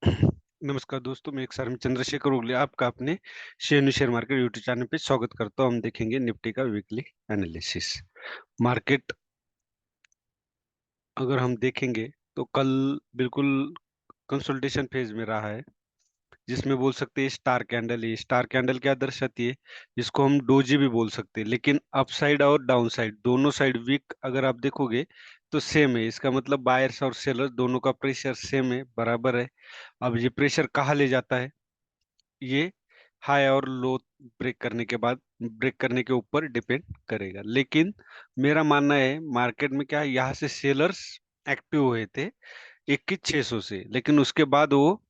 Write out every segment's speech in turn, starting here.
नमस्कार दोस्तों, मैं एक सर चंद्रशेखर उगले आपका अपने शेयर मार्केट यूट्यूब चैनल पे स्वागत करता हूँ। हम देखेंगे निफ्टी का वीकली एनालिसिस। मार्केट अगर हम देखेंगे तो कल बिल्कुल कंसोलिडेशन फेज में रहा है, जिसमें बोल सकते हैं स्टार कैंडल। ये स्टार कैंडल क्या दर्शाती है? इसको हम डोजी भी बोल सकते हैं, लेकिन अपसाइड और डाउन साइड दोनों साइड वीक अगर आप देखोगे तो सेम है। इसका मतलब बायर्स और सेलर्स दोनों का प्रेशर सेम है, बराबर है। अब ये प्रेशर कहाँ ले जाता है? ये हाई और लो ब्रेक करने के ऊपर डिपेंड करेगा। लेकिन मेरा मानना है मार्केट में क्या है, यहाँ से सेलर्स एक्टिव हुए थे 21,600 से, लेकिन उसके बाद वो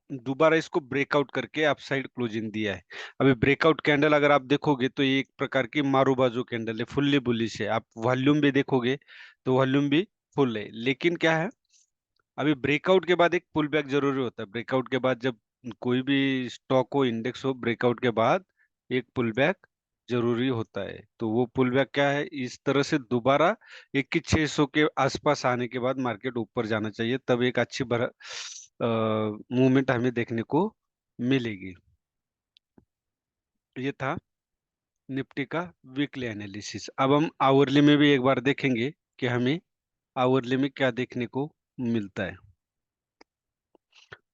दोबारा इसको ब्रेकआउट करके अपसाइड क्लोजिंग दिया है। अभी ब्रेकआउट कैंडल अगर आप देखोगे तो ये एक प्रकार की मारू बाजू कैंडल है, फुल्ली बुलिश है। आप वॉल्यूम भी देखोगे तो वॉल्यूम भी फुल है। लेकिन क्या है, अभी ब्रेकआउट के बाद एक पुल बैक जरूरी होता है। ब्रेकआउट के बाद जब कोई भी स्टॉक हो, इंडेक्स हो, ब्रेकआउट के बाद एक पुल बैक जरूरी होता है। तो वो पुल बैक क्या है, इस तरह से दोबारा 21,600 के आसपास आने के बाद मार्केट ऊपर जाना चाहिए, तब एक अच्छी मूवमेंट हमें देखने को मिलेगी। ये था निफ्टी का वीकली एनालिसिस। अब हम आवरली में भी एक बार देखेंगे कि हमें आवरली में क्या देखने को मिलता है।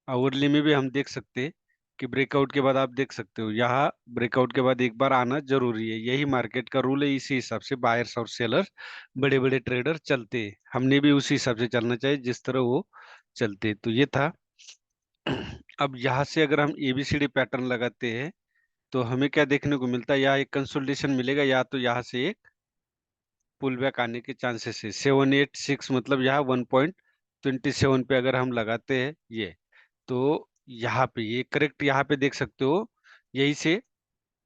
आवरली में भी हम देख सकते हैं कि ब्रेकआउट के बाद आप देख सकते हो, यहाँ ब्रेकआउट के बाद एक बार आना जरूरी है। यही मार्केट का रूल है। इसी हिसाब से बायर्स और सेलर्स, बड़े बड़े ट्रेडर चलते हैं। हमने भी उसी हिसाब से चलना चाहिए जिस तरह वो चलते हैं। तो ये था। अब यहाँ से अगर हम एबीसीडी पैटर्न लगाते हैं तो हमें क्या देखने को मिलता है? यहाँ एक कंसोलिडेशन मिलेगा, या तो यहाँ से एक पुल बैक आने के चांसेस है। 786 मतलब यहाँ 1.27 पे अगर हम लगाते हैं ये, तो यहाँ पे ये करेक्ट, यहाँ पे देख सकते हो, यही से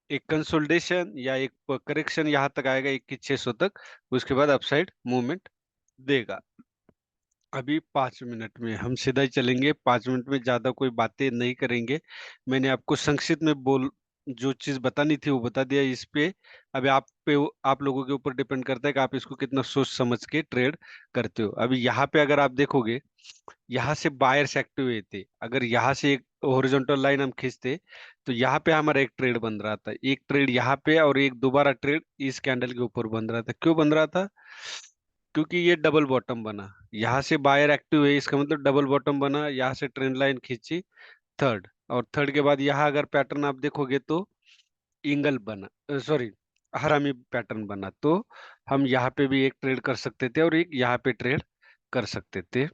एक कंसोलिडेशन या एक करेक्शन यहाँ तक आएगा 21,600 तक। उसके बाद अपसाइड मूवमेंट देगा। अभी 5 मिनट में हम सीधा ही चलेंगे। 5 मिनट में ज्यादा कोई बातें नहीं करेंगे। मैंने आपको संक्षिप्त में बोल जो चीज बतानी थी वो बता दिया। इस पे अभी आप लोगों के ऊपर डिपेंड करता है कि आप इसको कितना सोच समझ के ट्रेड करते हो। अभी यहाँ पे अगर आप देखोगे, यहाँ से बायर्स एक्टिव हुए थे। अगर यहाँ से एक हॉरिजॉन्टल लाइन हम खींचते तो यहाँ पे हमारा एक ट्रेड बन रहा था, एक ट्रेड यहाँ पे, और एक दोबारा ट्रेड इस कैंडल के ऊपर बन रहा था। क्यों बन रहा था? क्योंकि ये डबल बॉटम बना। यहाँ से बायर एक्टिव है, इसका मतलब डबल बॉटम बना। यहाँ से ट्रेंड लाइन खींची थर्ड, और थर्ड के बाद यहाँ अगर पैटर्न आप देखोगे तो इंगल बना, सॉरी, हरामी पैटर्न बना। तो हम यहाँ पे भी एक ट्रेड कर सकते थे और एक यहाँ पे ट्रेड कर सकते थे,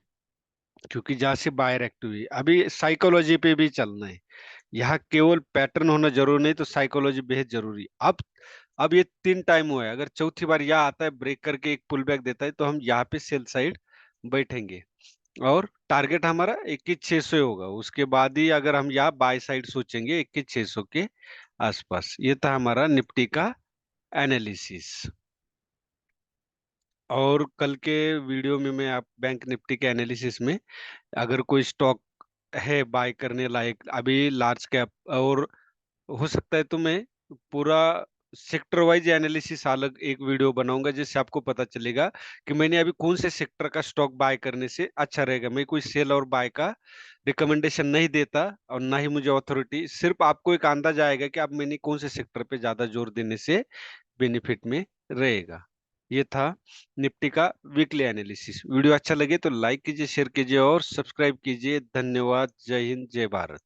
क्योंकि जहाँ से बायर एक्टिव है। अभी साइकोलॉजी पे भी चलना है। यहाँ केवल पैटर्न होना जरूरी नहीं, तो साइकोलॉजी बेहद जरूरी है। अब ये 3 टाइम हुआ है। अगर चौथी बार यहाँ आता है, ब्रेक करके एक पुल बैक देता है, तो हम यहाँ पे सेल साइड बैठेंगे और टारगेट हमारा 21,600 होगा। उसके बाद ही अगर हम यहाँ बाय साइड सोचेंगे 21,600 के आसपास। ये था हमारा निफ्टी का एनालिसिस। और कल के वीडियो में मैं आप बैंक निफ्टी के एनालिसिस में, अगर कोई स्टॉक है बाय करने लायक अभी लार्ज कैप, और हो सकता है तो मैं पूरा सेक्टर वाइज एनालिसिस अलग एक वीडियो बनाऊंगा, जिससे आपको पता चलेगा कि मैंने अभी कौन से सेक्टर का स्टॉक बाय करने से अच्छा रहेगा। मैं कोई सेल और बाय का रिकमेंडेशन नहीं देता, और ना ही मुझे अथॉरिटी। सिर्फ आपको एक अंदाजा आएगा कि आप मैंने कौन से सेक्टर पे ज्यादा जोर देने से बेनिफिट में रहेगा। ये था निफ्टी का वीकली एनालिसिस। वीडियो अच्छा लगे तो लाइक कीजिए, शेयर कीजिए और सब्सक्राइब कीजिए। धन्यवाद। जय हिंद, जय भारत।